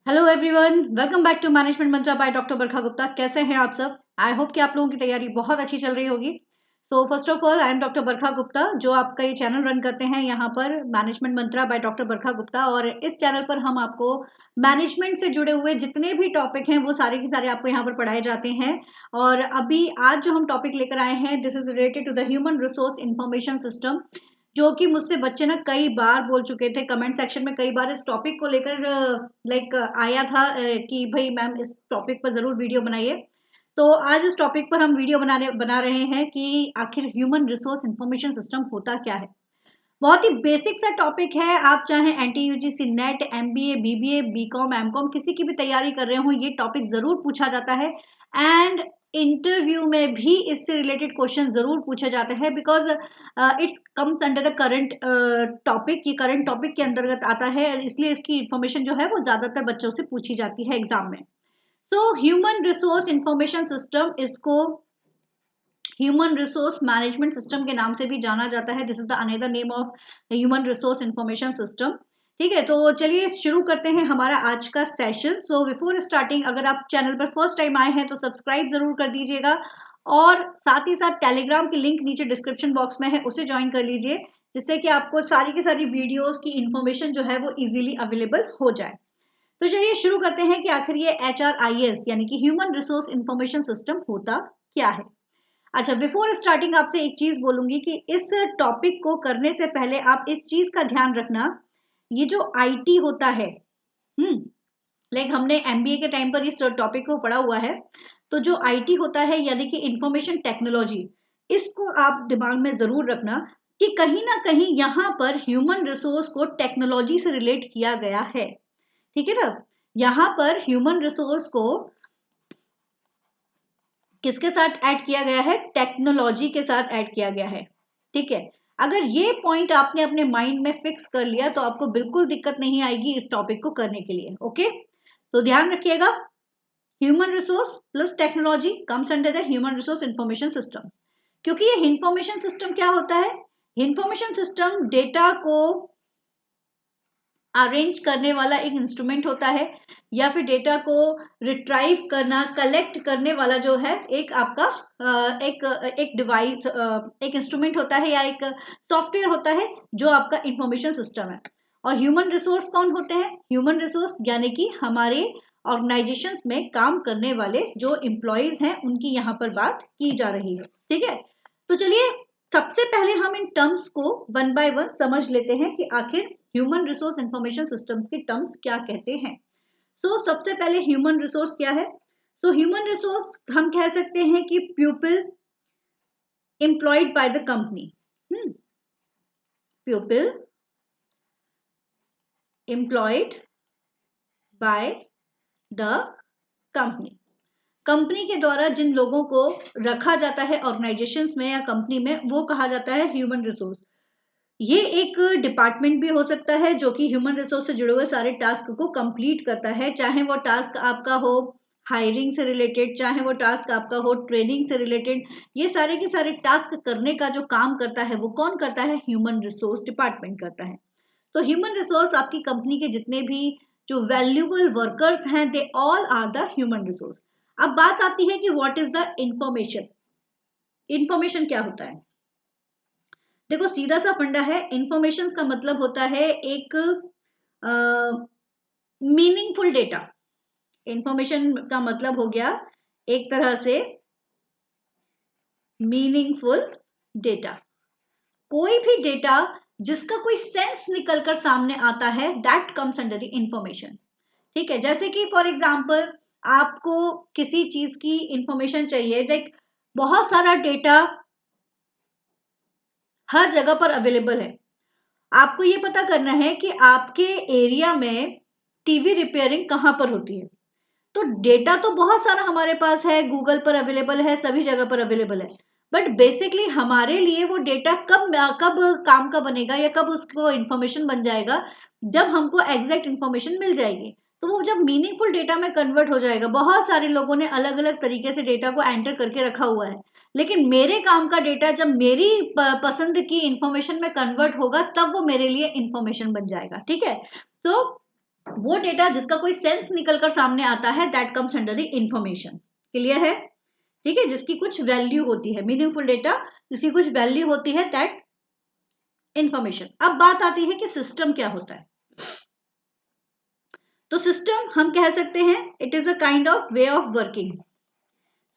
Hello everyone, welcome back to management mantra by doctor Barkha Gupta. कैसे हैं आप सब? आई होप कि आप लोगों की तैयारी बहुत अच्छी चल रही होगी। तो first of all I am doctor Barkha Gupta, जो आपका ये चैनल रन करते हैं यहाँ पर management mantra by doctor Barkha Gupta. और इस चैनल पर हम आपको मैनेजमेंट से जुड़े हुए जितने भी टॉपिक हैं वो सारे के सारे आपको यहाँ पर पढ़ाए जाते हैं। और अभी आज जो हम टॉपिक लेकर आए हैं, this is related to the human resource information system, जो कि मुझसे बच्चे ना कई बार बोल चुके थे, कमेंट सेक्शन में कई बार इस टॉपिक को लेकर आया था कि भाई मैम इस टॉपिक पर जरूर वीडियो बनाइए। तो आज इस टॉपिक पर हम वीडियो बना रहे हैं कि आखिर ह्यूमन रिसोर्स इंफॉर्मेशन सिस्टम होता क्या है। बहुत ही बेसिक सा टॉपिक है। आप चाहे NT UGC NET, MBA, BBA, BCom, MCom किसी की भी तैयारी कर रहे हो, ये टॉपिक जरूर पूछा जाता है। एंड इंटरव्यू में भी इससे रिलेटेड क्वेश्चन जरूर पूछे जाते हैं, because it's comes under the current topic. ये करंट टॉपिक के अंतर्गत आता है, इसलिए इसकी इंफॉर्मेशन जो है वो ज्यादातर बच्चों से पूछी जाती है एग्जाम में। तो ह्यूमन रिसोर्स इंफॉर्मेशन सिस्टम, इसको ह्यूमन रिसोर्स मैनेजमेंट सिस्टम के नाम से भी जाना जाता है। This is the another name of human resource information system. ठीक है, तो चलिए शुरू करते हैं हमारा आज का सेशन। सो बिफोर स्टार्टिंग, अगर आप चैनल पर फर्स्ट टाइम आए हैं तो सब्सक्राइब जरूर कर दीजिएगा, और साथ ही साथ टेलीग्राम की लिंक नीचे डिस्क्रिप्शन बॉक्स में है, उसे ज्वाइन कर लीजिए, जिससे कि आपको सारी की सारी वीडियोस की इंफॉर्मेशन जो है वो इजीली अवेलेबल हो जाए। तो चलिए शुरू करते हैं कि आखिर ये HRIS यानी कि ह्यूमन रिसोर्स इंफॉर्मेशन सिस्टम होता क्या है। अच्छा, बिफोर स्टार्टिंग आपसे एक चीज बोलूंगी कि इस टॉपिक को करने से पहले आप इस चीज का ध्यान रखना, ये जो आईटी होता है, लाइक हमने एमबीए के टाइम पर इस टॉपिक को पढ़ा हुआ है। तो जो आईटी होता है यानी कि इंफॉर्मेशन टेक्नोलॉजी, इसको आप दिमाग में जरूर रखना कि कहीं ना कहीं यहाँ पर ह्यूमन रिसोर्स को टेक्नोलॉजी से रिलेट किया गया है। ठीक है ना? यहाँ पर ह्यूमन रिसोर्स को किसके साथ ऐड किया गया है? टेक्नोलॉजी के साथ ऐड किया गया है। ठीक है, अगर ये पॉइंट आपने अपने माइंड में फिक्स कर लिया तो आपको बिल्कुल दिक्कत नहीं आएगी इस टॉपिक को करने के लिए। ओके, तो ध्यान रखिएगा, human resource plus technology comes under the human resource information system. क्योंकि ये इंफॉर्मेशन सिस्टम क्या होता है? इंफॉर्मेशन सिस्टम डेटा को अरेंज करने वाला एक इंस्ट्रूमेंट होता है, या फिर डेटा को रिट्राइव करना, कलेक्ट करने वाला जो है एक आपका एक डिवाइस, एक इंस्ट्रूमेंट होता है, या एक सॉफ्टवेयर होता है जो आपका इंफॉर्मेशन सिस्टम है। और ह्यूमन रिसोर्स कौन होते हैं? ह्यूमन रिसोर्स यानी कि हमारे ऑर्गेनाइजेशंस में काम करने वाले जो एम्प्लॉयज हैं, उनकी यहाँ पर बात की जा रही है। ठीक है, तो चलिए सबसे पहले हम इन टर्म्स को वन बाय वन समझ लेते हैं कि आखिर ह्यूमन रिसोर्स इंफॉर्मेशन सिस्टम्स के टर्म्स क्या कहते हैं। तो सबसे पहले ह्यूमन रिसोर्स क्या है? तो ह्यूमन रिसोर्स हम कह सकते हैं कि people employed by the company. People employed by the company, company के द्वारा जिन लोगों को रखा जाता है ऑर्गेनाइजेशंस में या कंपनी में, वो कहा जाता है ह्यूमन रिसोर्स। ये एक डिपार्टमेंट भी हो सकता है जो कि ह्यूमन रिसोर्स से जुड़े हुए सारे टास्क को कंप्लीट करता है, चाहे वो टास्क आपका हो हायरिंग से रिलेटेड, चाहे वो टास्क आपका हो ट्रेनिंग से रिलेटेड। ये सारे के सारे टास्क करने का जो काम करता है वो कौन करता है? ह्यूमन रिसोर्स डिपार्टमेंट करता है। तो ह्यूमन रिसोर्स आपकी कंपनी के जितने भी जो वैल्यूएबल वर्कर्स हैं, they all are the human resource. अब बात आती है कि what is the information. Information क्या होता है? देखो सीधा सा फंडा है, इंफॉर्मेशन का मतलब होता है एक मीनिंगफुल डेटा। इंफॉर्मेशन का मतलब हो गया एक तरह से मीनिंगफुल डेटा। कोई भी डेटा जिसका कोई सेंस निकलकर सामने आता है, that comes under the information. ठीक है, जैसे कि फॉर एग्जाम्पल आपको किसी चीज की इंफॉर्मेशन चाहिए, लाइक बहुत सारा डेटा हर जगह पर अवेलेबल है। आपको ये पता करना है कि आपके एरिया में टीवी रिपेयरिंग कहाँ पर होती है। तो डेटा तो बहुत सारा हमारे पास है, गूगल पर अवेलेबल है, सभी जगह पर अवेलेबल है। बट बेसिकली हमारे लिए वो डेटा कब कब काम का बनेगा, या कब उसको इंफॉर्मेशन बन जाएगा? जब हमको एग्जैक्ट इंफॉर्मेशन मिल जाएगी, तो वो जब मीनिंगफुल डेटा में कन्वर्ट हो जाएगा। बहुत सारे लोगों ने अलग अलग तरीके से डेटा को एंटर करके रखा हुआ है, लेकिन मेरे काम का डेटा जब मेरी पसंद की इंफॉर्मेशन में कन्वर्ट होगा, तब वो मेरे लिए इंफॉर्मेशन बन जाएगा। ठीक है, तो वो डेटा जिसका कोई सेंस निकलकर सामने आता है, that comes under the information. Clear है? ठीक है, जिसकी कुछ वैल्यू होती है, मीनिंगफुल डेटा जिसकी कुछ वैल्यू होती है, दैट इंफॉर्मेशन। अब बात आती है कि सिस्टम क्या होता है। तो सिस्टम हम कह सकते हैं it is a kind of way of working.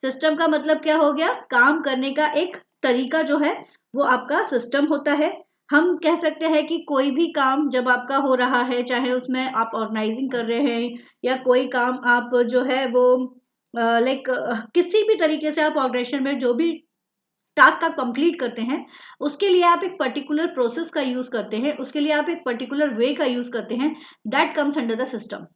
System का मतलब क्या हो गया? काम करने का एक तरीका जो है वो आपका सिस्टम होता है। हम कह सकते हैं कि कोई भी काम जब आपका हो रहा है, चाहे उसमें आप ऑर्गेनाइजिंग कर रहे हैं या कोई काम आप जो है वो लाइक किसी भी तरीके से आप ऑर्गेनाइजेशन में जो भी टास्क आप कंप्लीट करते हैं, उसके लिए आप एक पर्टिकुलर प्रोसेस का यूज करते हैं, उसके लिए आप एक पर्टिकुलर वे का यूज करते हैं, that comes under the system.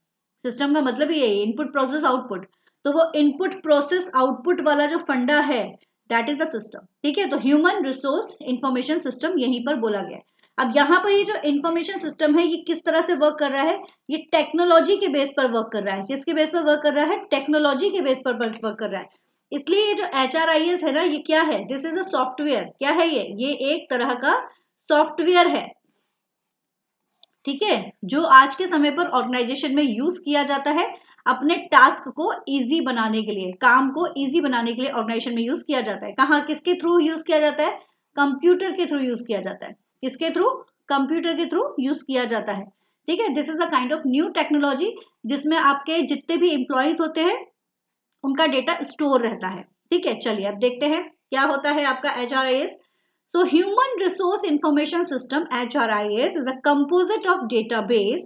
System का मतलब ये है इनपुट प्रोसेस आउटपुट। तो वो इनपुट प्रोसेस आउटपुट वाला जो फंडा है, दैट इज द सिस्टम। ठीक है, तो ह्यूमन रिसोर्स इंफॉर्मेशन सिस्टम यहीं पर बोला गया है। अब यहाँ पर ये जो इंफॉर्मेशन सिस्टम है, ये किस तरह से वर्क कर रहा है? ये टेक्नोलॉजी के बेस पर वर्क कर रहा है। किसके बेस पर वर्क कर रहा है? टेक्नोलॉजी के बेस पर वर्क कर रहा है। इसलिए ये जो HRIS है ना, ये क्या है? This is a software. क्या है ये एक तरह का सॉफ्टवेयर है। ठीक है, जो आज के समय पर ऑर्गेनाइजेशन में यूज किया जाता है अपने टास्क को इजी बनाने के लिए, काम को इजी बनाने के लिए ऑर्गेनाइजेशन में यूज किया जाता है। कहाँ, किसके थ्रू यूज किया जाता है? कंप्यूटर के थ्रू यूज किया जाता है। किसके थ्रू? कंप्यूटर के थ्रू यूज किया जाता है। ठीक है, this is a kind of new technology जिसमें आपके जितने भी एम्प्लॉयज होते हैं उनका डेटा स्टोर रहता है। ठीक है, चलिए अब देखते हैं क्या होता है आपका HRIS। So Human Resource Information System HRIS is a composite of database,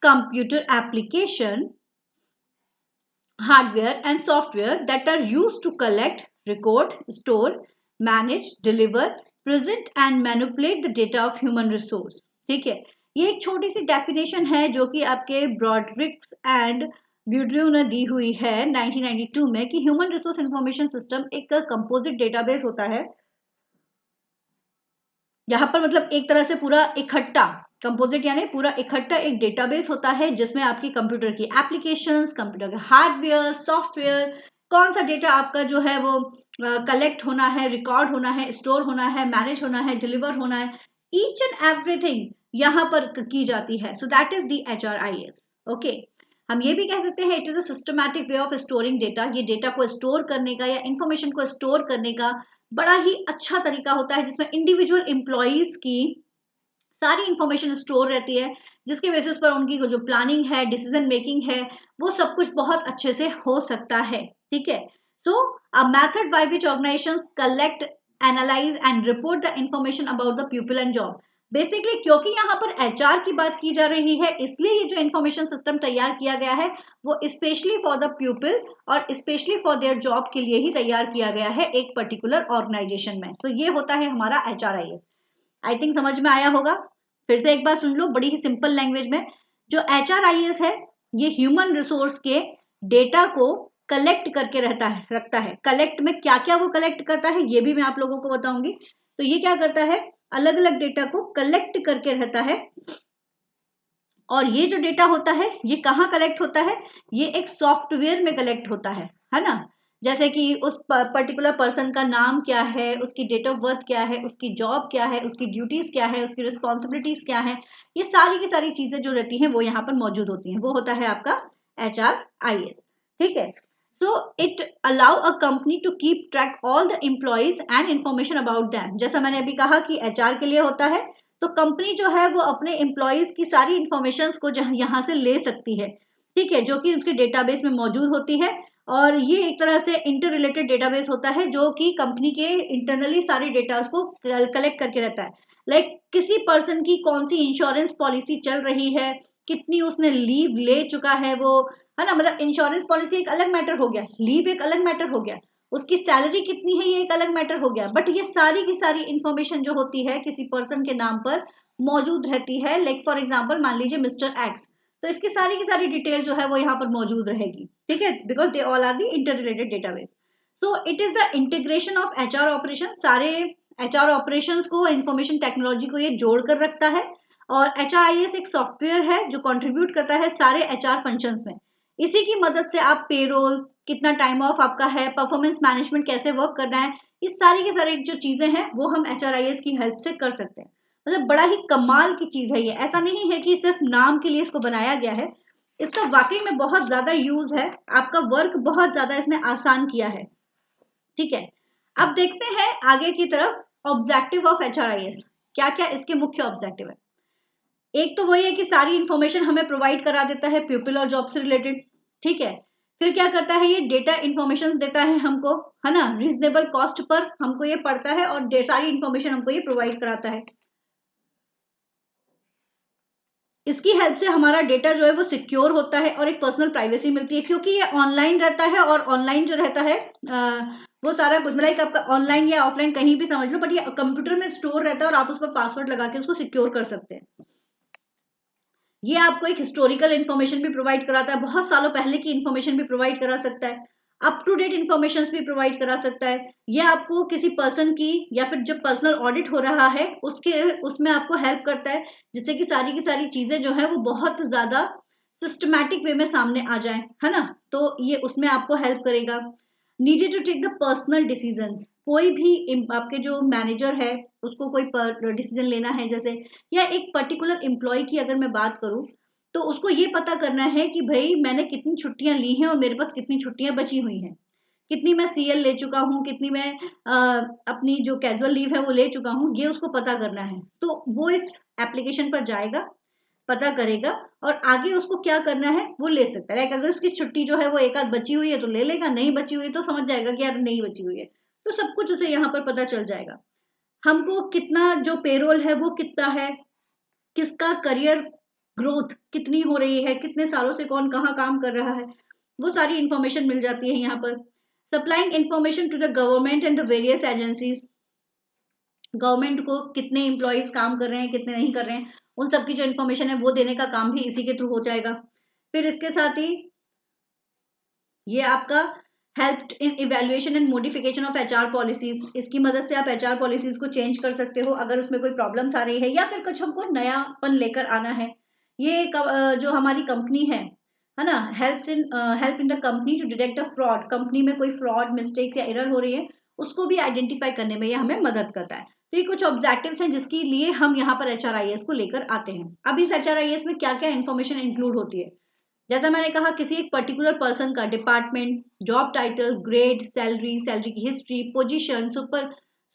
computer application, hardware and software that are used to collect, record, store, manage, deliver, present and manipulate the data of human resource। ठीक है, ये एक छोटी सी definition है जो कि आपके ब्रॉडरिक्स and ब्यूड्रू ने दी हुई है 1992 में कि ह्यूमन रिसोर्स इंफॉर्मेशन सिस्टम एक कंपोजिट डेटाबेस होता है। यहाँ पर मतलब एक तरह से पूरा इकट्ठा, कंपोजिट यानी पूरा इकट्ठा एक डेटाबेस होता है जिसमें आपकी कंप्यूटर की एप्लीकेशंस, कंप्यूटर के हार्डवेयर, सॉफ्टवेयर, कौन सा डेटा आपका जो है वो कलेक्ट होना है, रिकॉर्ड होना है, स्टोर होना है, मैनेज होना है, डिलीवर होना है, ईच एंड एवरीथिंग यहाँ पर की जाती है। So that is the HRIS। Okay, हम ये भी कह सकते हैं it is a systematic way of storing data. ये डेटा को स्टोर करने का या इंफॉर्मेशन को स्टोर करने का बड़ा ही अच्छा तरीका होता है जिसमें इंडिविजुअल एम्प्लॉयज की सारी इंफॉर्मेशन स्टोर रहती है, जिसके बेसिस पर उनकी जो प्लानिंग है, डिसीजन मेकिंग है, वो सब कुछ बहुत अच्छे से हो सकता है। ठीक है, so a method by which organisations collect, analyse and report the information about the people and job. Basically क्योंकि यहाँ पर HR की बात की जा रही है, इसलिए ये जो इंफॉर्मेशन सिस्टम तैयार किया गया है वो स्पेशली फॉर द पीपल और स्पेशली फॉर देयर जॉब के लिए ही तैयार किया गया है एक पर्टिकुलर ऑर्गेनाइजेशन में। तो ये होता है हमारा HRIS। आई थिंक समझ में आया होगा। फिर से एक बार सुन लो बड़ी ही सिंपल लैंग्वेज में। जो HRIS है ये ह्यूमन रिसोर्स के डेटा को कलेक्ट करके रखता है। कलेक्ट में क्या क्या वो कलेक्ट करता है ये भी मैं आप लोगों को बताऊंगी। तो ये क्या करता है, अलग अलग डेटा को कलेक्ट करके रहता है। और ये जो डेटा होता है ये कहाँ कलेक्ट होता है? ये एक सॉफ्टवेयर में कलेक्ट होता है ना। जैसे कि उस पर्टिकुलर पर्सन का नाम क्या है, उसकी डेट ऑफ बर्थ क्या है, उसकी जॉब क्या है, उसकी ड्यूटीज क्या है, उसकी रिस्पॉन्सिबिलिटीज क्या है, ये सारी की सारी चीजें जो रहती हैं वो यहाँ पर मौजूद होती हैं। वो होता है आपका HRIS। ठीक है, so it allow a company to keep track all the employees and information about them. जैसा मैंने अभी कहा कि HR के लिए होता है, तो कंपनी जो है वो अपने एम्प्लॉयज की सारी इंफॉर्मेशन को यहाँ से ले सकती है। ठीक है, जो कि उसके डेटाबेस में मौजूद होती है। और ये एक तरह से इंटर रिलेटेड डेटाबेस होता है जो कि कंपनी के इंटरनली सारे डेटा को कलेक्ट करके रहता है। लाइक किसी पर्सन की कौन सी इंश्योरेंस पॉलिसी चल रही है, कितनी उसने लीव ले चुका है वो, है ना। मतलब इंश्योरेंस पॉलिसी एक अलग मैटर हो गया, लीव एक अलग मैटर हो गया, उसकी सैलरी कितनी है ये एक अलग मैटर हो गया। बट ये सारी की सारी इंफॉर्मेशन जो होती है किसी पर्सन के नाम पर मौजूद रहती है। लाइक फॉर एग्जांपल मान लीजिए मिस्टर एक्स, तो इसकी सारी की सारी डिटेल जो है वो यहाँ पर मौजूद रहेगी। ठीक है, because they all are the interrelated database. So it is the integration of HR operation. सारे HR ऑपरेशंस को, इंफॉर्मेशन टेक्नोलॉजी को ये जोड़ कर रखता है। और HRIS एक सॉफ्टवेयर है जो कंट्रीब्यूट करता है सारे HR फंक्शंस में। इसी की मदद से आप पेरोल, कितना टाइम ऑफ आपका है, परफॉर्मेंस मैनेजमेंट कैसे वर्क करना है, इस सारी की सारी जो चीजें हैं वो हम HRIS की हेल्प से कर सकते हैं। मतलब बड़ा ही कमाल की चीज है ये। ऐसा नहीं है कि सिर्फ नाम के लिए इसको बनाया गया है, इसका वाकई में बहुत ज्यादा यूज है, आपका वर्क बहुत ज्यादा इसने आसान किया है। ठीक है, अब देखते हैं आगे की तरफ ऑब्जेक्टिव ऑफ HRIS, क्या क्या इसके मुख्य ऑब्जेक्टिव है। एक तो वही है कि सारी इंफॉर्मेशन हमें प्रोवाइड करा देता है पीपल और जॉब से रिलेटेड। ठीक है, फिर क्या करता है, ये डेटा इंफॉर्मेशन देता है हमको, है ना, रीजनेबल कॉस्ट पर हमको ये पड़ता है और सारी इंफॉर्मेशन हमको ये प्रोवाइड कराता है। इसकी हेल्प से हमारा डेटा जो है वो सिक्योर होता है और एक पर्सनल प्राइवेसी मिलती है, क्योंकि ये ऑनलाइन रहता है और ऑनलाइन जो रहता है वो सारा कुछ लाइक आपका ऑनलाइन या ऑफलाइन कहीं भी समझ लो, बट ये कंप्यूटर में स्टोर रहता है और आप उस पर पासवर्ड लगा के उसको सिक्योर कर सकते हैं। ये आपको एक हिस्टोरिकल इन्फॉर्मेशन भी प्रोवाइड कराता है, बहुत सालों पहले की इन्फॉर्मेशन भी प्रोवाइड करा सकता है, अप टू डेट इन्फॉर्मेशन भी प्रोवाइड करा सकता है। ये आपको किसी पर्सन की या फिर जब पर्सनल ऑडिट हो रहा है उसके उसमें आपको हेल्प करता है, जिससे कि की सारी चीजें जो है वो बहुत ज्यादा सिस्टमैटिक वे में सामने आ जाए, है ना, तो ये उसमें आपको हेल्प करेगा। Needed to take the personal decisions, कोई भी आपके जो मैनेजर है उसको कोई डिसीजन लेना है जैसे, या एक पर्टिकुलर एम्प्लॉय की अगर मैं बात करूं तो उसको ये पता करना है कि भाई मैंने कितनी छुट्टियां ली हैं और मेरे पास कितनी छुट्टियां बची हुई हैं, कितनी मैं CL ले चुका हूँ, कितनी मैं अपनी जो कैजुअल लीव है वो ले चुका हूँ, ये उसको पता करना है। तो वो इस एप्लीकेशन पर जाएगा, पता करेगा और आगे उसको क्या करना है वो ले सकता है। लाइक अगर उसकी छुट्टी जो है वो एक आध बची हुई है तो ले लेगा, नहीं बची हुई है तो समझ जाएगा कि यार नहीं बची हुई है, तो सब कुछ उसे यहाँ पर पता चल जाएगा। हमको कितना जो पेरोल है वो कितना है, किसका करियर ग्रोथ कितनी हो रही है, कितने सालों से कौन कहाँ काम कर रहा है, वो सारी इंफॉर्मेशन मिल जाती है यहाँ पर। Supplying information to the government and the various agencies, government को कितने एम्प्लॉयज काम कर रहे हैं कितने नहीं कर रहे हैं, उन सबकी जो इन्फॉर्मेशन है वो देने का काम भी इसी के थ्रू हो जाएगा। फिर इसके साथ ही ये आपका help in evaluation and modification of HR policies, इसकी मदद से आप HR पॉलिसीज को चेंज कर सकते हो अगर उसमें कोई प्रॉब्लम्स आ रही है या फिर कुछ हमको नयापन लेकर आना है। ये जो हमारी कंपनी है ना, help in the company to detect the fraud, company में कोई फ्रॉड मिस्टेक्स या एरर हो रही है उसको भी आइडेंटिफाई करने में ये हमें मदद करता है। तो ये कुछ ऑब्जेक्टिव्स हैं जिसके लिए हम यहाँ पर HRIS को लेकर आते हैं। अब इस HRIS में क्या क्या इन्फॉर्मेशन इंक्लूड होती है, जैसा मैंने कहा किसी एक पर्टिकुलर पर्सन का department, job title, grade, salary, salary की हिस्ट्री, पोजीशन,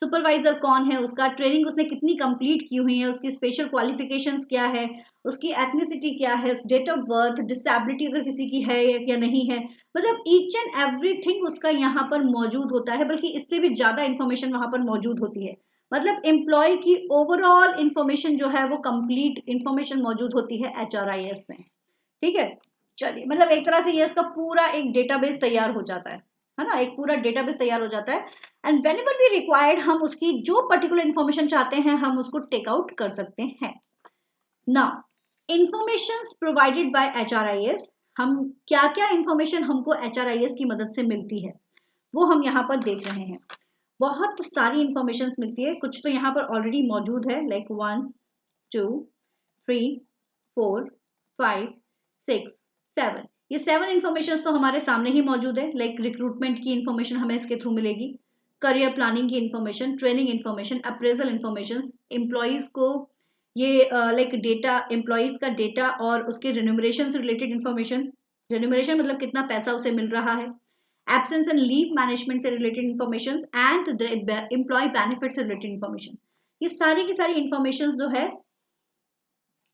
सुपरवाइजर कौन है, उसका ट्रेनिंग उसने कितनी कंप्लीट की हुई है, उसकी स्पेशल क्वालिफिकेशंस क्या है, उसकी एथनिसिटी क्या है, डेट ऑफ बर्थ, डिसेबिलिटी अगर किसी की है या नहीं है, मतलब ईच एंड एवरीथिंग उसका यहाँ पर मौजूद होता है, बल्कि इससे भी ज्यादा इंफॉर्मेशन वहां पर मौजूद होती है। मतलब एम्प्लॉय की ओवरऑल इंफॉर्मेशन जो है वो कंप्लीट इंफॉर्मेशन मौजूद होती है HRIS में। ठीक है, चलिए, मतलब एक तरह से ये इसका पूरा एक डेटाबेस तैयार हो जाता है ना, एक पूरा डेटाबेस तैयार हो जाता है। And when ever be required हम उसकी जो पर्टिकुलर इंफॉर्मेशन चाहते हैं हम उसको टेक आउट कर सकते हैं। Now information provided bye HRIS, हम क्या क्या इंफॉर्मेशन हमको HRIS की मदद से मिलती है वो हम यहाँ पर देख रहे हैं। बहुत सारी इंफॉर्मेशन मिलती है, कुछ तो यहाँ पर ऑलरेडी मौजूद है, लाइक 1 2 3 4 5 6 7, ये 7 इंफॉर्मेशन तो हमारे सामने ही मौजूद है। लाइक रिक्रूटमेंट की इंफॉर्मेशन हमें इसके थ्रू मिलेगी, करियर प्लानिंग की information, training information, appraisal information, employees को ये लाइक डेटा, एम्प्लॉयज का डेटा और उसके रिन्यूमरेशन से रिलेटेड इंफॉर्मेशन, रिन्यूमरेशन मतलब कितना पैसा उसे मिल रहा है, एब्सेंस एंड लीव मैनेजमेंट से related information and the employee benefit से रिलेटेड इंफॉर्मेशन, ये सारी की सारी इंफॉर्मेशन जो है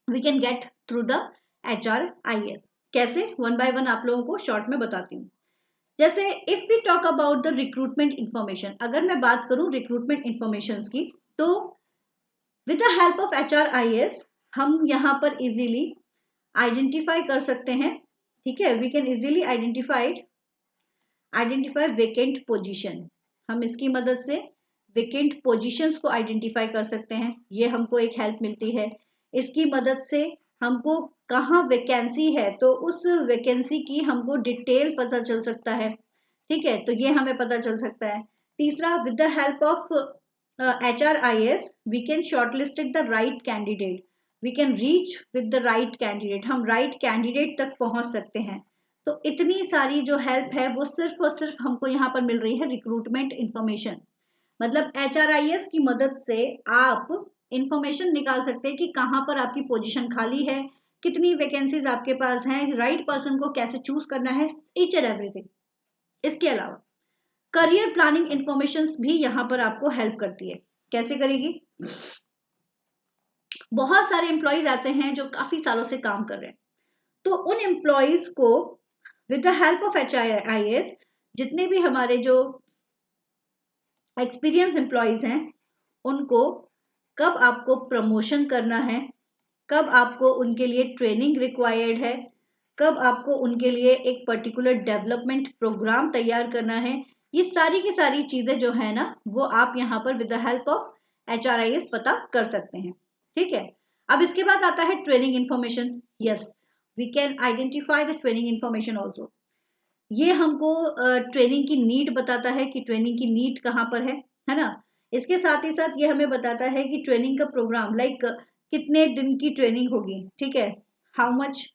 we can get through the HRIS। कैसे, वन बाय वन आप लोगों को शॉर्ट में बताती हूँ। जैसे if we talk about the recruitment information, अगर मैं बात करूं रिक्रूटमेंट इंफॉर्मेशन की, तो with the help of HRIS हम यहाँ पर इजीली आइडेंटिफाई कर सकते हैं। ठीक है, we can easily identify vacant position, हम इसकी मदद से वेकेंट पोजीशंस को आइडेंटिफाई कर सकते हैं, ये हमको एक हेल्प मिलती है। इसकी मदद से हमको कहाँ वैकेंसी है तो उस वैकेंसी की हमको डिटेल पता चल सकता है। ठीक है, तो ये हमें पता चल सकता है। तीसरा, with the help of HRIS we can shortlisted the right candidate, we can reach with the right candidate, हम राइट कैंडिडेट तक पहुंच सकते हैं। तो इतनी सारी जो हेल्प है वो सिर्फ और सिर्फ हमको यहाँ पर मिल रही है रिक्रूटमेंट इंफॉर्मेशन। मतलब HRIS की मदद से आप इंफॉर्मेशन निकाल सकते हैं कि कहाँ पर आपकी पोजीशन खाली है, कितनी वैकेंसीज आपके पास हैं, राइट पर्सन को कैसे चूज करना है, ईच एंड एवरीथिंग। इसके अलावा करियर प्लानिंग इंफॉर्मेशन भी यहाँ पर आपको हेल्प करती है। कैसे करेगी? बहुत सारे एम्प्लॉयज ऐसे हैं जो काफी सालों से काम कर रहे हैं, तो उन एम्प्लॉयज को with the help of HRIS, जितने भी हमारे जो एक्सपीरियंस एम्प्लॉयज हैं, उनको कब आपको प्रमोशन करना है, कब आपको उनके लिए ट्रेनिंग रिक्वायर्ड है, कब आपको उनके लिए एक पर्टिकुलर डेवलपमेंट प्रोग्राम तैयार करना है, ये सारी की सारी चीजें जो है ना, वो आप यहाँ पर with the help of HRIS पता कर सकते हैं। ठीक है, अब इसके बाद आता है training information. Yes, we can identify the training information also. ये हमको ट्रेनिंग की नीड बताता है कि ट्रेनिंग की नीड कहाँ पर है ना। इसके साथ ही साथ ये हमें बताता है कि ट्रेनिंग का प्रोग्राम लाइक कितने दिन की ट्रेनिंग होगी, ठीक है, how much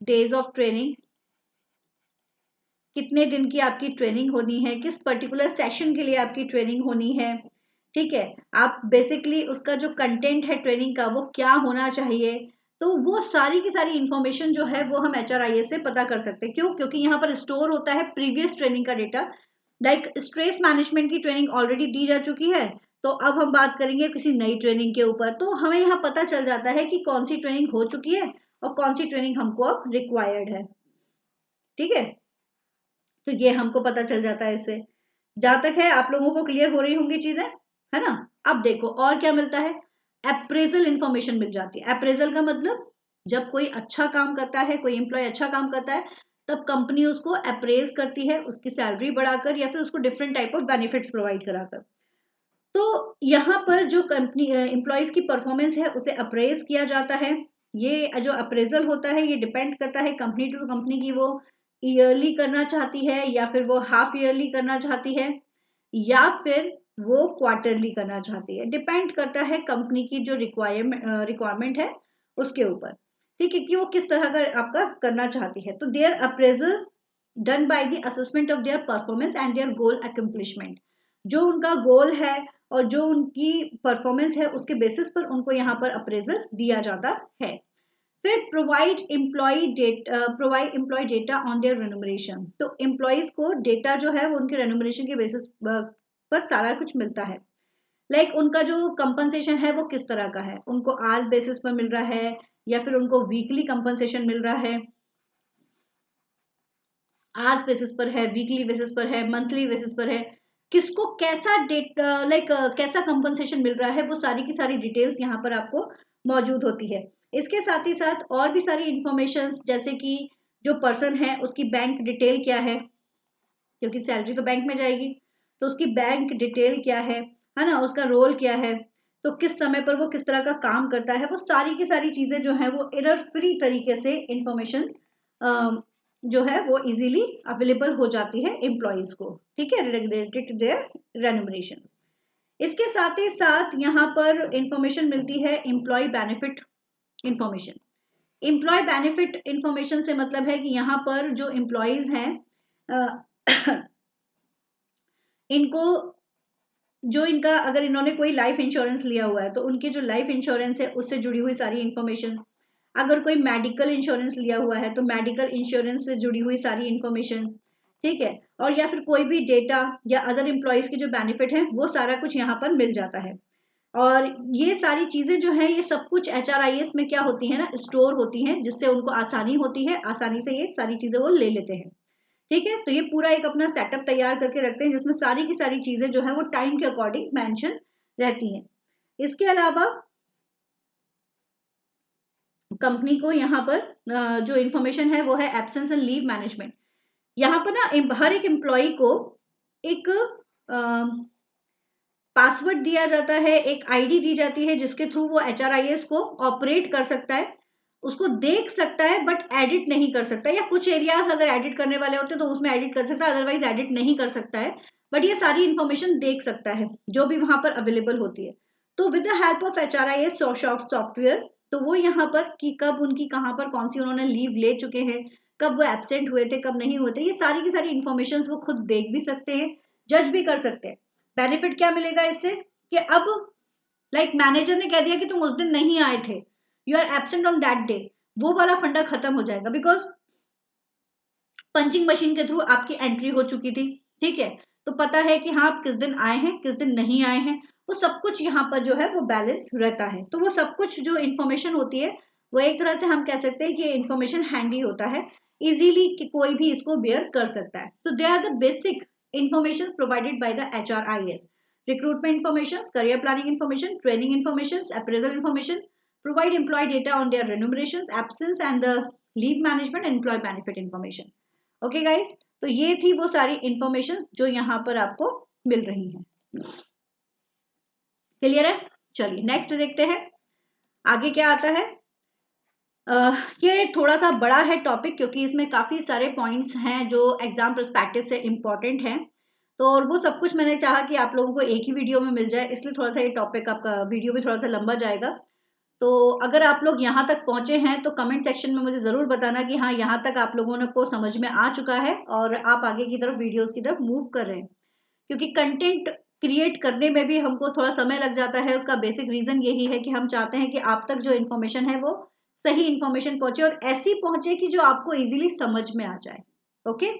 days of training, कितने दिन की आपकी ट्रेनिंग होनी है, किस पर्टिकुलर सेशन के लिए आपकी ट्रेनिंग होनी है। ठीक है, आप बेसिकली उसका जो कंटेंट है ट्रेनिंग का वो क्या होना चाहिए, तो वो सारी की सारी इंफॉर्मेशन जो है वो हम HRIS से पता कर सकते हैं। क्यों? क्योंकि यहाँ पर स्टोर होता है प्रीवियस ट्रेनिंग का डेटा। लाइक स्ट्रेस मैनेजमेंट की ट्रेनिंग ऑलरेडी दी जा चुकी है, तो अब हम बात करेंगे किसी नई ट्रेनिंग के ऊपर, तो हमें यहाँ पता चल जाता है कि कौन सी ट्रेनिंग हो चुकी है और कौन सी ट्रेनिंग हमको अब रिक्वायर्ड है। ठीक है, तो ये हमको पता चल जाता है इससे। जहां तक है आप लोगों को क्लियर हो रही होंगी चीजें, है ना। अब देखो और क्या मिलता है, अप्रेजल इंफॉर्मेशन मिल जाती है। अप्रेजल का मतलब जब कोई अच्छा काम करता है, कोई एम्प्लॉय अच्छा काम करता है, तब कंपनी उसको अप्रेज करती है, उसकी सैलरी बढ़ाकर या फिर उसको different type of benefits provide कराकर। तो यहाँ पर जो कंपनी एम्प्लॉयज की परफॉर्मेंस है उसे अप्रेज किया जाता है। ये जो अप्रेजल होता है ये डिपेंड करता है कंपनी टू कंपनी की, वो ईयरली करना चाहती है या फिर वो हाफ ईयरली करना चाहती है या फिर वो क्वार्टरली करना चाहती है। डिपेंड करता है कंपनी की जो रिक्वायरमेंट है उसके ऊपर। ठीक है, कि वो किस तरह का आपका करना चाहती है। तो their appraisal done by the assessment of their performance and their goal accomplishment. जो उनका गोल है और जो उनकी परफॉर्मेंस है उसके बेसिस पर उनको यहाँ पर अप्रेजल दिया जाता है। फिर provide employee data on their remuneration. तो एम्प्लॉयज को डेटा जो है वो उनके रेन्यूमरेशन के बेसिस पर सारा कुछ मिलता है। लाइक उनका जो कंपनसेशन है वो किस तरह का है, उनको आज बेसिस पर मिल रहा है या फिर उनको वीकली कंपनसेशन मिल रहा है, आज बेसिस पर है, वीकली बेसिस पर है, मंथली बेसिस पर है, किसको कैसा डेट लाइक कैसा कंपनसेशन मिल रहा है, वो सारी की सारी डिटेल्स यहाँ पर आपको मौजूद होती है। इसके साथ ही साथ और भी सारी इंफॉर्मेशन, जैसे कि जो पर्सन है उसकी बैंक डिटेल क्या है, क्योंकि सैलरी तो बैंक में जाएगी, तो उसकी बैंक डिटेल क्या है ना, उसका रोल क्या है, तो किस समय पर वो किस तरह का काम करता है, वो सारी की सारी चीजें जो है वो एरर फ्री तरीके से इंफॉर्मेशन जो है वो इजीली अवेलेबल हो जाती है एम्प्लॉयज को। ठीक है, रिलेटेड टू देयर रेन्यूमरेशन। इसके साथ ही साथ यहाँ पर इंफॉर्मेशन मिलती है employee benefit information. Employee benefit information से मतलब है कि यहाँ पर जो एम्प्लॉयज हैं इनको जो इनका अगर इन्होंने कोई लाइफ इंश्योरेंस लिया हुआ है तो उनकी जो लाइफ इंश्योरेंस है उससे जुड़ी हुई सारी इंफॉर्मेशन, अगर कोई मेडिकल इंश्योरेंस लिया हुआ है तो मेडिकल इंश्योरेंस से जुड़ी हुई सारी इंफॉर्मेशन, ठीक है, और या फिर कोई भी डेटा या अदर एम्प्लॉयज के जो बेनिफिट है वो सारा कुछ यहाँ पर मिल जाता है। और ये सारी चीजें जो है ये सब कुछ HRIS में क्या होती है ना, स्टोर होती हैं, जिससे उनको आसानी होती है, आसानी से ये सारी चीजें वो ले लेते हैं। ठीक है, तो ये पूरा एक अपना सेटअप तैयार करके रखते हैं जिसमें सारी की सारी चीजें जो है वो टाइम के अकॉर्डिंग मेंशन रहती हैं। इसके अलावा कंपनी को यहाँ पर जो इंफॉर्मेशन है वो है एब्सेंस एंड लीव मैनेजमेंट। यहाँ पर ना हर एक एम्प्लॉय को एक पासवर्ड दिया जाता है, एक आईडी दी जाती है जिसके थ्रू वो HRIS को ऑपरेट कर सकता है, उसको देख सकता है बट एडिट नहीं कर सकता, या कुछ एरियाज अगर एडिट करने वाले होते हैं तो उसमें एडिट कर सकता है, अदरवाइज एडिट नहीं कर सकता है, बट ये सारी इंफॉर्मेशन देख सकता है जो भी वहां पर अवेलेबल होती है। तो with the help of HRIS software, तो वो यहाँ पर कि कब उनकी कहाँ पर कौन सी उन्होंने लीव ले चुके हैं, कब वो एब्सेंट हुए थे, कब नहीं हुए थे, ये सारी की सारी इंफॉर्मेशन वो खुद देख भी सकते हैं, जज भी कर सकते हैं। बेनिफिट क्या मिलेगा इससे कि अब लाइक मैनेजर ने कह दिया कि तुम उस दिन नहीं आए थे, you are absent on that day, वो वाला फंडा खत्म हो जाएगा, बिकॉज पंचिंग मशीन के थ्रू आपकी एंट्री हो चुकी थी, ठीक है, तो पता है कि हाँ आप किस दिन आए हैं किस दिन नहीं आए हैं, वो सब कुछ यहाँ पर जो है वो बैलेंस रहता है। तो वो सब कुछ जो इन्फॉर्मेशन होती है वो एक तरह से हम कह सकते हैं कि इन्फॉर्मेशन हैंडी होता है, इजीली कि कोई भी इसको बेयर कर सकता है। तो they are the basic information provided by the HRIS: recruitment information, career planning information, training information, appraisal information, provide employee data on their remunerations, absence and the leave management and employee benefit information. Okay guys, तो ये थी वो सारी information जो यहाँ पर आपको मिल रही हैं। क्लियर है? चलिए नेक्स्ट देखते हैं आगे क्या आता है। ये थोड़ा सा बड़ा है टॉपिक, क्योंकि इसमें काफी सारे पॉइंट्स हैं जो एग्जाम पर्सपेक्टिव से इम्पोर्टेंट हैं, तो और वो सब कुछ मैंने चाहा कि आप लोगों को एक ही वीडियो में मिल जाए, इसलिए थोड़ा सा ये टॉपिक आपका वीडियो भी थोड़ा सा लंबा जाएगा। तो अगर आप लोग यहाँ तक पहुंचे हैं तो कमेंट सेक्शन में मुझे ज़रूर बताना कि हाँ यहाँ तक आप लोगों ने को समझ में आ चुका है और आप आगे की तरफ वीडियोस की तरफ मूव कर रहे हैं। क्योंकि कंटेंट क्रिएट करने में भी हमको थोड़ा समय लग जाता है, उसका बेसिक रीज़न यही है कि हम चाहते हैं कि आप तक जो इन्फॉर्मेशन है वो सही इन्फॉर्मेशन पहुंचे और ऐसी पहुंचे कि जो आपको इजीली समझ में आ जाए। ओके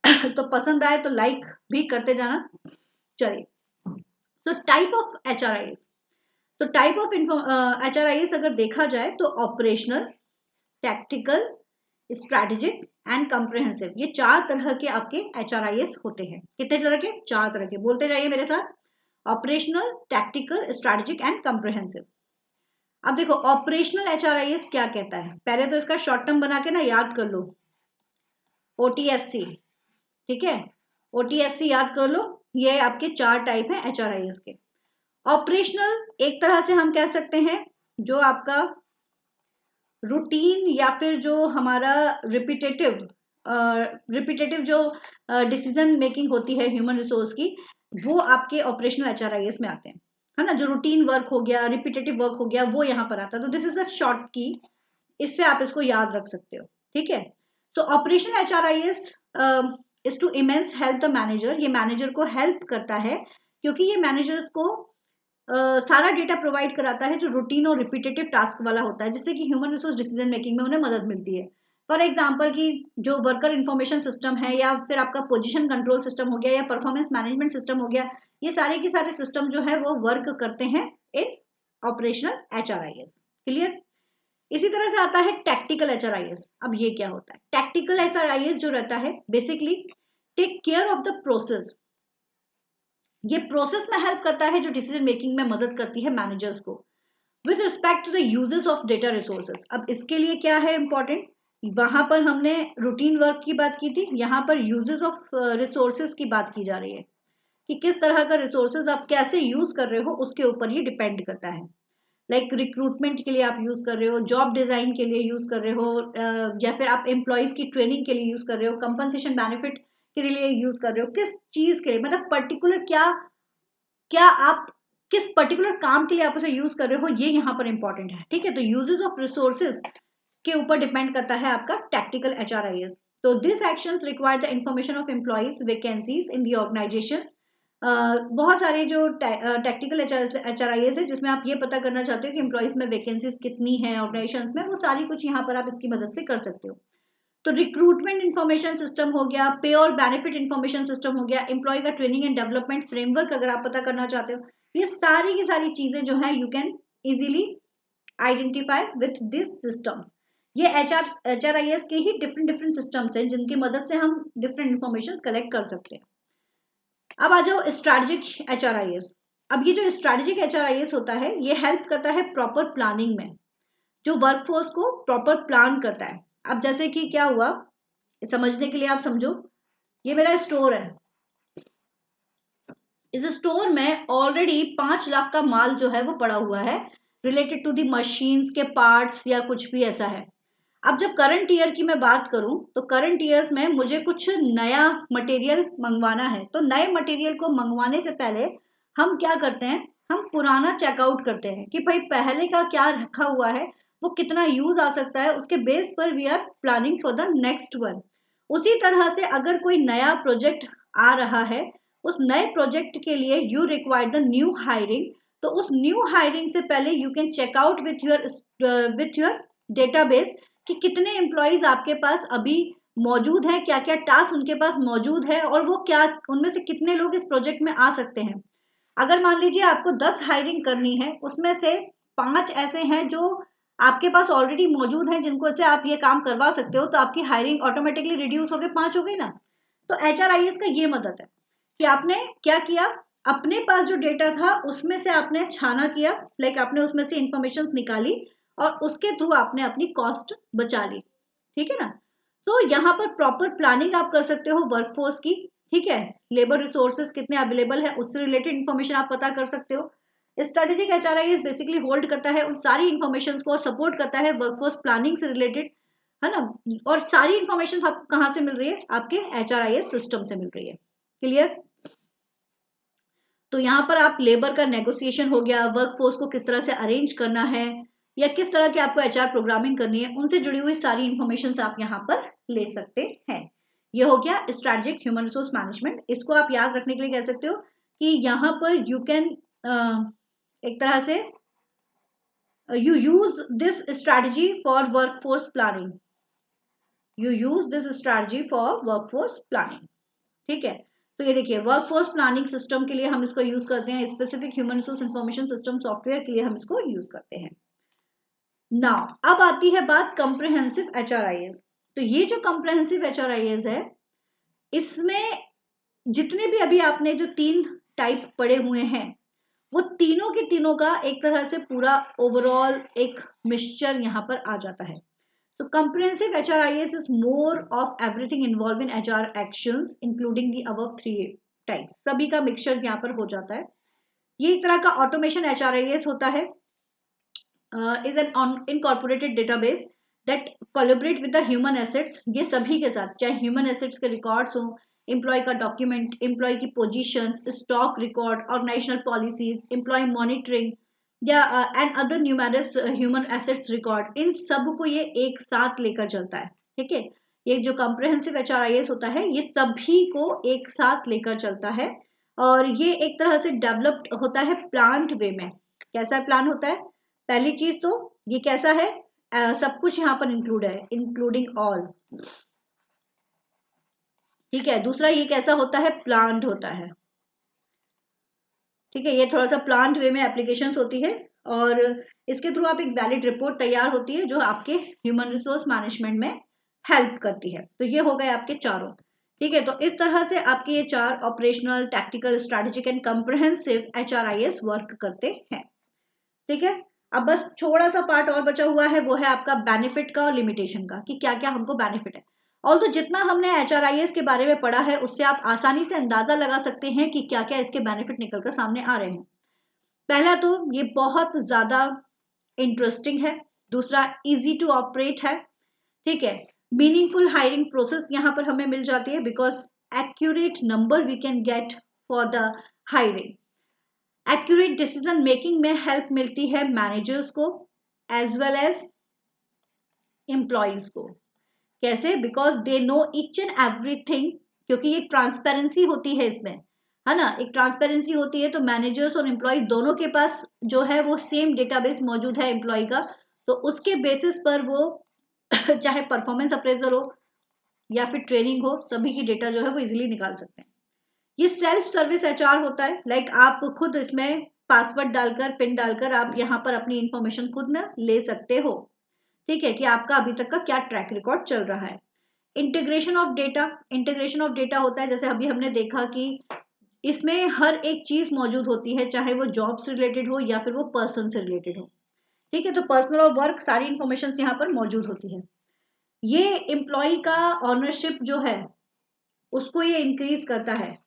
तो पसंद आए तो लाइक भी करते जाना। चलिए, तो टाइप ऑफ HRIS, तो टाइप ऑफ HRIS अगर देखा जाए तो operational, tactical, strategic and comprehensive, ये 4 तरह के आपके HRIS होते हैं। कितने तरह के? 4 तरह के। बोलते जाइए मेरे साथ: operational, tactical, strategic and comprehensive. अब देखो ऑपरेशनल HRIS क्या कहता है, पहले तो इसका शॉर्ट टर्म बना के ना याद कर लो, OTSC, ठीक है, OTSC याद कर लो। ये आपके 4 टाइप हैं HRIS के। ऑपरेशनल एक तरह से हम कह सकते हैं जो आपका रूटीन या फिर जो हमारा रिपीटेटिव जो डिसीजन मेकिंग होती है ह्यूमन रिसोर्स की, वो आपके ऑपरेशनल HRIS में आते हैं, है ना। जो रूटीन वर्क हो गया, रिपीटेटिव वर्क हो गया, वो यहाँ पर आता है। तो दिस इज द शॉर्ट की, इससे आप इसको याद रख सकते हो, ठीक है। तो operational HRIS is to immense help the manager, ये मैनेजर को हेल्प करता है क्योंकि ये मैनेजर्स को सारा डेटा प्रोवाइड कराता है जो रूटीन और रिपीटेटिव टास्क वाला होता है, जिससे कि ह्यूमन रिसोर्स डिसीजन मेकिंग में उन्हें मदद मिलती है। फॉर एग्जाम्पल कि जो वर्कर इंफॉर्मेशन सिस्टम है या फिर आपका पोजीशन कंट्रोल सिस्टम हो गया या परफॉर्मेंस मैनेजमेंट सिस्टम हो गया, ये सारे के सारे सिस्टम जो है वो वर्क करते हैं इन ऑपरेशनल HRIS। क्लियर? इसी तरह से आता है टैक्टिकल HRIS। अब ये क्या होता है? टैक्टिकल HRIS जो रहता है basically take care of the process, ये प्रोसेस में हेल्प करता है जो डिसीजन मेकिंग में मदद करती है मैनेजर्स को with respect to the uses of data resources. अब इसके लिए क्या है इंपॉर्टेंट, वहां पर हमने रूटीन वर्क की बात की थी, यहाँ पर यूजेस ऑफ रिसोर्सेज की बात की जा रही है कि किस तरह का रिसोर्सेज आप कैसे यूज कर रहे हो, उसके ऊपर ही डिपेंड करता है। लाइक रिक्रूटमेंट के लिए आप यूज कर रहे हो, जॉब डिजाइन के लिए यूज कर रहे हो, या फिर आप एम्प्लॉयज की ट्रेनिंग के लिए यूज कर रहे हो, कंपनसेशन बेनिफिट के लिए यूज कर रहे हो, किस चीज के लिए, मतलब पर्टिकुलर क्या क्या आप किस पर्टिकुलर काम के लिए आप उसे यूज कर रहे हो, ये यहाँ पर इंपॉर्टेंट है, ठीक है। तो यूजेस ऑफ रिसोर्सेज के ऊपर डिपेंड करता है आपका टैक्टिकल HRIS। तो this actions require the information of employees vacancies in the organisation. बहुत सारे जो टैक्टिकल HRIS है जिसमें आप ये पता करना चाहते हो कि एम्प्लॉइज में वैकेंसीज कितनी है ऑर्गेनाइजेशन में, वो सारी कुछ यहाँ पर आप इसकी मदद से कर सकते हो। तो रिक्रूटमेंट इंफॉर्मेशन सिस्टम हो गया, पे और बेनिफिट इंफॉर्मेशन सिस्टम हो गया, एम्प्लॉय का ट्रेनिंग एंड डेवलपमेंट फ्रेमवर्क अगर आप पता करना चाहते हो, ये सारी की सारी चीजें जो है you can easily identify with this systems. ये HRIS के ही डिफरेंट डिफरेंट सिस्टम्स हैं जिनकी मदद से हम डिफरेंट इंफॉर्मेशन कलेक्ट कर सकते हैं। अब आ जाओ स्ट्रैटेजिक HRIS। अब ये जो स्ट्रैटेजिक HRIS होता है ये हेल्प करता है प्रॉपर प्लानिंग में, जो वर्कफोर्स को प्रॉपर प्लान करता है। अब जैसे कि क्या हुआ, समझने के लिए आप समझो, ये मेरा स्टोर है, इस स्टोर में ऑलरेडी 5 लाख का माल जो है वो पड़ा हुआ है रिलेटेड टू दी मशीन्स के पार्ट्स या कुछ भी ऐसा है। अब जब करंट ईयर की मैं बात करूं तो करंट ईयर्स में मुझे कुछ नया मटेरियल मंगवाना है, तो नए मटेरियल को मंगवाने से पहले हम क्या करते हैं, हम पुराना चेकआउट करते हैं कि भाई पहले का क्या रखा हुआ है, वो कितना यूज आ सकता है, उसके बेस पर we are planning for the next one. उसी तरह से अगर कोई नया प्रोजेक्ट आ रहा है, उस नए प्रोजेक्ट के लिए you require the new hiring तो उस न्यू हायरिंग से पहले you can check out with your database कि कितने एम्प्लॉयज आपके पास अभी मौजूद है, क्या क्या टास्क उनके पास मौजूद है और वो क्या उनमें से कितने लोग इस प्रोजेक्ट में आ सकते हैं। अगर मान लीजिए आपको 10 हायरिंग करनी है, उसमें से 5 ऐसे हैं जो आपके पास ऑलरेडी मौजूद हैं जिनको से आप ये काम करवा सकते हो, तो आपकी हायरिंग ऑटोमेटिकली रिड्यूस होकर 5 हो गई ना। तो HRIS का ये मदद है कि आपने क्या किया, अपने पास जो डेटा था उसमें से आपने छाना किया, लाइक आपने उसमें से इंफॉर्मेशन निकाली और उसके थ्रू आपने अपनी कॉस्ट बचा ली। ठीक है ना। तो यहाँ पर प्रॉपर प्लानिंग आप कर सकते हो वर्कफोर्स की। ठीक है, लेबर रिसोर्सेज कितने अवेलेबल है उससे रिलेटेड इन्फॉर्मेशन आप पता कर सकते हो। स्ट्रेटेजिक HRIS बेसिकली होल्ड करता है उन सारी इन्फॉर्मेशन को, सपोर्ट करता है वर्कफोर्स प्लानिंग से रिलेटेड, है ना। और सारी इन्फॉर्मेशन आपको कहाँ से मिल रही है, आपके HRIS सिस्टम से मिल रही है। क्लियर। तो यहाँ पर आप लेबर का नेगोशिएशन हो गया, वर्कफोर्स को किस तरह से अरेंज करना है या किस तरह की आपको HR प्रोग्रामिंग करनी है, उनसे जुड़ी हुई सारी इन्फॉर्मेशन आप यहाँ पर ले सकते हैं। ये हो गया स्ट्रेटेजिक ह्यूमन रिसोर्स मैनेजमेंट। इसको आप याद रखने के लिए कह सकते हो कि यहाँ पर यू कैन एक तरह से you use this strategy for workforce planning, you use this strategy for workforce planning। ठीक है, तो ये देखिए वर्कफोर्स प्लानिंग सिस्टम के लिए हम इसको यूज करते हैं, specific human resource information system software के लिए हम इसको यूज करते हैं। नाउ अब आती है बात कंप्रिहेंसिव HRIS। तो ये जो कंप्रिहेंसिव HRIS है, इसमें जितने भी अभी आपने जो 3 टाइप पढ़े हुए हैं, वो तीनों के तीनों का एक तरह से पूरा ओवरऑल एक मिक्सचर यहाँ पर आ जाता है। तो comprehensive HRIS is more of everything involved in HR actions including the above 3 types। सभी का मिक्सचर यहाँ पर हो जाता है। ये एक तरह का ऑटोमेशन HRIS होता है, is an incorporated database that collaborate with the human assets। ये सभी के साथ, चाहे ह्यूमन एसेट्स के रिकॉर्ड्स हो, एम्प्लॉय का डॉक्यूमेंट, एम्प्लॉय की position, stock record, organisational policies, employ monitoring या and other numerous human assets record, इन सब को ये एक साथ लेकर चलता है। ठीक है, ये जो कॉम्प्रिहेंसिव HRIS होता है ये सभी को एक साथ लेकर चलता है और ये एक तरह से डेवलप्ड होता है प्लान्ड वे में। कैसा प्लान होता है, पहली चीज तो ये कैसा है, सब कुछ यहाँ पर इंक्लूड है, इंक्लूडिंग ऑल। ठीक है, दूसरा ये कैसा होता है, प्लान्ड होता है। ठीक है, ये थोड़ा सा प्लान्ड वे में एप्लीकेशंस होती है और इसके थ्रू आप एक वैलिड रिपोर्ट तैयार होती है जो आपके ह्यूमन रिसोर्स मैनेजमेंट में हेल्प करती है। तो ये हो गए आपके चारों। ठीक है, तो इस तरह से आपके ये 4 operational, tactical, strategic and comprehensive HRIS work करते हैं। ठीक है, अब बस थोड़ा सा पार्ट और बचा हुआ है, वो है आपका बेनिफिट का और लिमिटेशन का, कि क्या क्या हमको बेनिफिट है। और तो जितना हमने HRIS के बारे में पढ़ा है उससे आप आसानी से अंदाजा लगा सकते हैं कि क्या क्या इसके बेनिफिट निकलकर सामने आ रहे हैं। पहला तो ये बहुत ज्यादा इंटरेस्टिंग है, दूसरा इजी टू ऑपरेट है। ठीक है, मीनिंगफुल हायरिंग प्रोसेस यहाँ पर हमें मिल जाती है because accurate number we can get for the hiring. Accurate decision making में हेल्प मिलती है मैनेजर्स को एज वेल एज एम्प्लॉयज को। कैसे, because they know each and everything, क्योंकि एक ट्रांसपेरेंसी होती है इसमें, है ना, एक ट्रांसपेरेंसी होती है। तो मैनेजर्स और एम्प्लॉय दोनों के पास जो है वो सेम डेटाबेस मौजूद है एम्प्लॉय का, तो उसके बेसिस पर वो चाहे परफॉर्मेंस अप्रेजल हो या फिर ट्रेनिंग हो, सभी की डेटा जो है वो इजिली निकाल सकते हैं। ये सेल्फ सर्विस HR होता है, लाइक आप खुद इसमें पासवर्ड डालकर, पिन डालकर आप यहाँ पर अपनी इंफॉर्मेशन खुद ना ले सकते हो। ठीक है, कि आपका अभी तक का क्या ट्रैक रिकॉर्ड चल रहा है। Integration of data, integration of data होता है जैसे अभी हमने देखा कि इसमें हर एक चीज मौजूद होती है, चाहे वो जॉब से रिलेटेड हो या फिर वो पर्सन से रिलेटेड हो। ठीक है, तो पर्सनल और वर्क सारी इंफॉर्मेशन यहाँ पर मौजूद होती है। ये एम्प्लॉय का ऑनरशिप जो है उसको ये इंक्रीज करता है।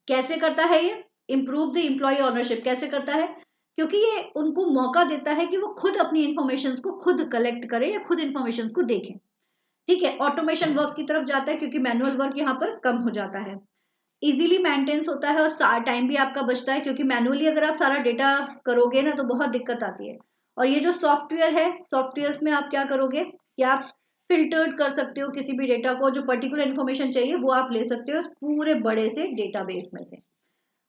कैसे करता है ये, इंप्रूव द एम्प्लॉय ऑनरशिप कैसे करता है, क्योंकि ये उनको मौका देता है कि वो खुद अपनी इंफॉर्मेशन को खुद कलेक्ट करें या खुद इंफॉर्मेशन को देखें। ठीक है, ऑटोमेशन वर्क की तरफ जाता है क्योंकि मैनुअल वर्क यहाँ पर कम हो जाता है। इजीली मेंटेन्स होता है और टाइम भी आपका बचता है, क्योंकि मैनुअली अगर आप सारा डेटा करोगे ना तो बहुत दिक्कत आती है। और ये जो सॉफ्टवेयर है, सॉफ्टवेयर में आप क्या करोगे कि आप फिल्टर्ड कर सकते हो किसी भी डेटा को, जो पर्टिकुलर इन्फॉर्मेशन चाहिए वो आप ले सकते हो पूरे बड़े से डेटाबेस में से।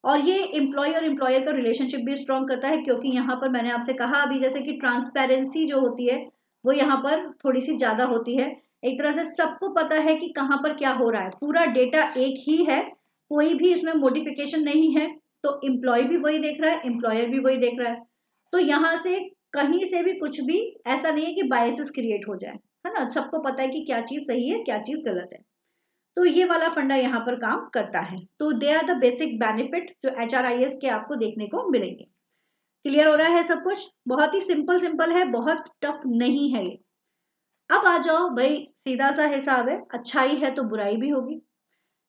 और ये एम्प्लॉय और एम्प्लॉयर का रिलेशनशिप भी स्ट्रॉन्ग करता है, क्योंकि यहाँ पर मैंने आपसे कहा अभी जैसे कि ट्रांसपेरेंसी जो होती है वो यहाँ पर थोड़ी सी ज़्यादा होती है। एक तरह से सबको पता है कि कहाँ पर क्या हो रहा है, पूरा डेटा एक ही है, कोई भी इसमें मॉडिफिकेशन नहीं है। तो एम्प्लॉय भी वही देख रहा है, एम्प्लॉयर भी वही देख रहा है। तो यहाँ से कहीं से भी कुछ भी ऐसा नहीं है कि बायसेस क्रिएट हो जाए, है ना। सबको पता है कि क्या चीज़ सही है, क्या चीज़ गलत है। तो ये वाला फंडा यहाँ पर काम करता है। तो they are the basic benefit जो HRIS के आपको देखने को मिलेंगे। क्लियर हो रहा है सब कुछ? बहुत ही सिंपल सिंपल है, बहुत टफ नहीं है ये। अब आ जाओ भाई, सीधा सा हिसाब है, अच्छाई है तो बुराई भी होगी।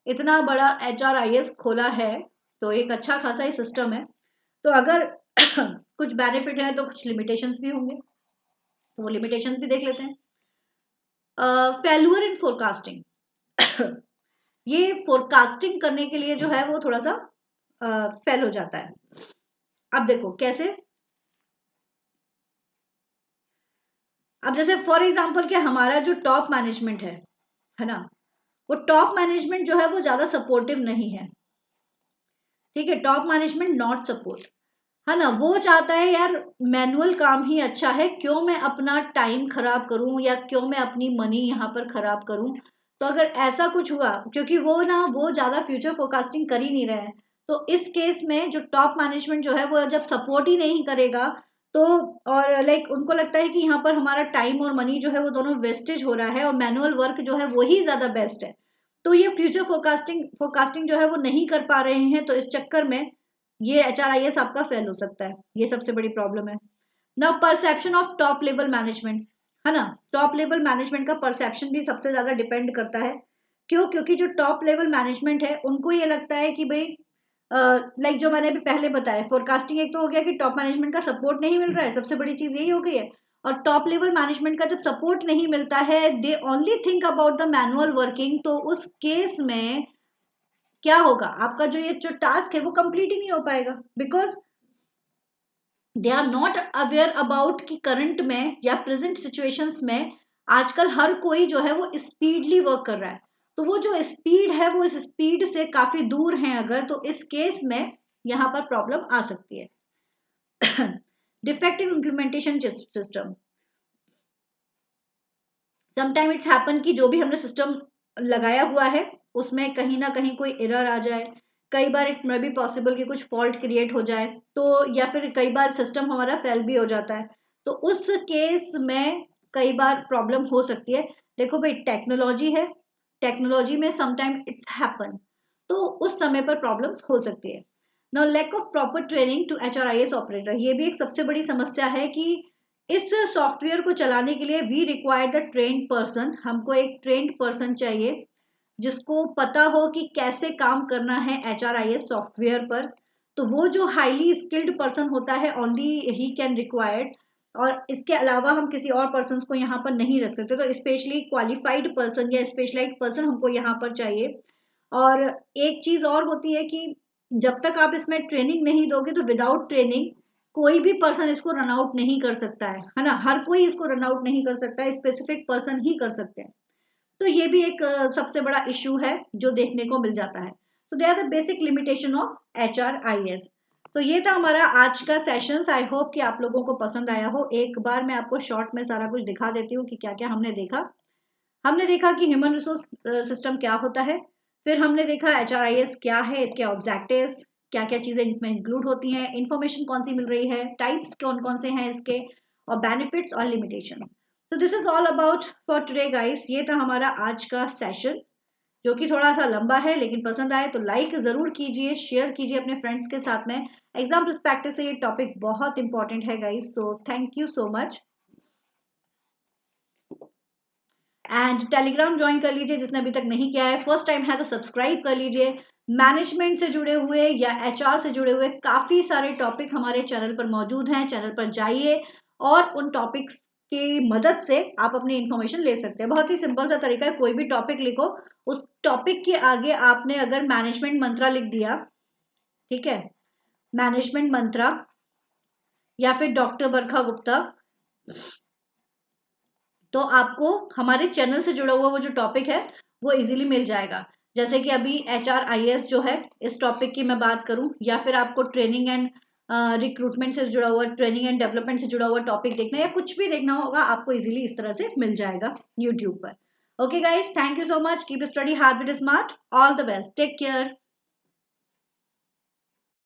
इतना बड़ा HRIS खोला है तो एक अच्छा खासा ही सिस्टम है, तो अगर कुछ बेनिफिट है तो कुछ लिमिटेशंस भी होंगे, तो वो लिमिटेशंस भी देख लेते हैं। फेल्यूर इन फोरकास्टिंग ये फोरकास्टिंग करने के लिए जो है वो थोड़ा सा फेल हो जाता है। अब देखो कैसे, अब जैसे फॉर एग्जांपल कि हमारा जो टॉप मैनेजमेंट है ना, वो टॉप मैनेजमेंट जो है वो ज्यादा सपोर्टिव नहीं है। ठीक है, टॉप मैनेजमेंट नॉट सपोर्ट, है ना। वो चाहता है यार मैनुअल काम ही अच्छा है, क्यों मैं अपना टाइम खराब करूं या क्यों मैं अपनी मनी यहाँ पर खराब करूं। तो अगर ऐसा कुछ हुआ, क्योंकि वो ज्यादा फ्यूचर फोरकास्टिंग कर ही नहीं रहे हैं, तो इस केस में जो टॉप मैनेजमेंट जो है वो जब सपोर्ट ही नहीं करेगा, तो और लाइक उनको लगता है कि यहाँ पर हमारा टाइम और मनी जो है वो दोनों वेस्टेज हो रहा है और मैनुअल वर्क जो है वही ज्यादा बेस्ट है, तो ये फ्यूचर फोरकास्टिंग जो है वो नहीं कर पा रहे हैं, तो इस चक्कर में ये HRIS आपका फेल हो सकता है। ये सबसे बड़ी प्रॉब्लम है ना। Perception of top level management, है ना। टॉप लेवल मैनेजमेंट का परसेप्शन भी सबसे ज्यादा डिपेंड करता है। क्यों? क्योंकि जो टॉप लेवल मैनेजमेंट है उनको ये लगता है कि भाई लाइक जो मैंने अभी पहले बताया, फोरकास्टिंग एक तो हो गया कि टॉप मैनेजमेंट का सपोर्ट नहीं मिल रहा है, सबसे बड़ी चीज यही हो गई है। और टॉप लेवल मैनेजमेंट का जब सपोर्ट नहीं मिलता है, they only think about the manual working, तो उस केस में क्या होगा, आपका जो टास्क है वो कंप्लीट ही नहीं हो पाएगा, because they are not aware about कि करंट में या प्रेजेंट सिचुएशंस में आजकल हर कोई जो है वो स्पीडली वर्क कर रहा है, तो वो जो स्पीड है वो इस स्पीड से काफी दूर है अगर, तो इस केस में यहाँ पर प्रॉब्लम आ सकती है। Defective implementation system, sometime it's happen कि जो भी हमने सिस्टम लगाया हुआ है उसमें कहीं ना कहीं कोई एरर आ जाए, कई बार इट मे बी पॉसिबल कि कुछ फॉल्ट क्रिएट हो जाए, तो या फिर कई बार सिस्टम हमारा फेल भी हो जाता है, तो उस केस में कई बार प्रॉब्लम हो सकती है। देखो भाई, टेक्नोलॉजी है, टेक्नोलॉजी में समटाइम इट्स हैपन, तो उस समय पर प्रॉब्लम्स हो सकती है। Now lack of proper training to HRIS operator, ये भी एक सबसे बड़ी समस्या है कि इस सॉफ्टवेयर को चलाने के लिए we require the trained person, हमको एक ट्रेन्ड पर्सन चाहिए जिसको पता हो कि कैसे काम करना है HRIS सॉफ्टवेयर पर, तो वो जो हाईली स्किल्ड पर्सन होता है ओनली ही कैन रिक्वायर्ड, और इसके अलावा हम किसी और पर्सन को यहाँ पर नहीं रख सकते, तो स्पेशली क्वालिफाइड पर्सन या स्पेशलाइज्ड पर्सन हमको यहाँ पर चाहिए। और एक चीज और होती है कि जब तक आप इसमें ट्रेनिंग नहीं दोगे तो विदाउट ट्रेनिंग कोई भी पर्सन इसको रन आउट नहीं कर सकता है ना। हर कोई इसको रन आउट नहीं कर सकता है, स्पेसिफिक पर्सन ही कर सकते हैं। तो ये भी एक सबसे बड़ा इश्यू है जो देखने को मिल जाता है। तो they are the basic limitation of HRIS। तो ये था हमारा आज का सेशन। आई होप कि आप लोगों को पसंद आया हो। एक बार मैं आपको शॉर्ट में सारा कुछ दिखा देती हूँ कि क्या क्या हमने देखा। हमने देखा कि ह्यूमन रिसोर्स सिस्टम क्या होता है, फिर हमने देखा HRIS क्या है, इसके ऑब्जेक्टिव्स, क्या क्या चीजें इसमें इंक्लूड होती हैं, इंफॉर्मेशन कौन सी मिल रही है, टाइप्स कौन कौन से हैं इसके, और बेनिफिट्स और लिमिटेशन। तो this is all about for today guys. ये था हमारा आज का सेशन जो कि थोड़ा सा लंबा है, लेकिन पसंद आए तो लाइक जरूर कीजिए, शेयर कीजिए अपने फ्रेंड्स के साथ में। एग्जाम पर्सपेक्टिव से ये टॉपिक बहुत इंपॉर्टेंट है guys, so thank you so much. And Telegram join कर लीजिए जिसने अभी तक नहीं किया है, फर्स्ट टाइम है तो सब्सक्राइब कर लीजिए। मैनेजमेंट से जुड़े हुए या HR से जुड़े हुए काफी सारे टॉपिक हमारे चैनल पर मौजूद हैं, चैनल पर जाइए और उन टॉपिक्स की मदद से आप अपनी इंफॉर्मेशन ले सकते हैं। बहुत ही सिंपल सा तरीका है, कोई भी टॉपिक लिखो, उस टॉपिक के आगे आपने अगर मैनेजमेंट मंत्रा लिख दिया, ठीक है, मैनेजमेंट मंत्रा या फिर डॉक्टर बरखा गुप्ता, तो आपको हमारे चैनल से जुड़ा हुआ वो जो टॉपिक है वो इजीली मिल जाएगा। जैसे कि अभी HRIS जो है इस टॉपिक की मैं बात करूं, या फिर आपको ट्रेनिंग एंड रिक्रूटमेंट से जुड़ा हुआ, ट्रेनिंग एंड डेवलपमेंट से जुड़ा हुआ टॉपिक देखना या कुछ भी देखना होगा, आपको इजीली इस तरह से मिल जाएगा यूट्यूब पर। Okay guys, thank you so much, keep study hard with smart, all the best, take care.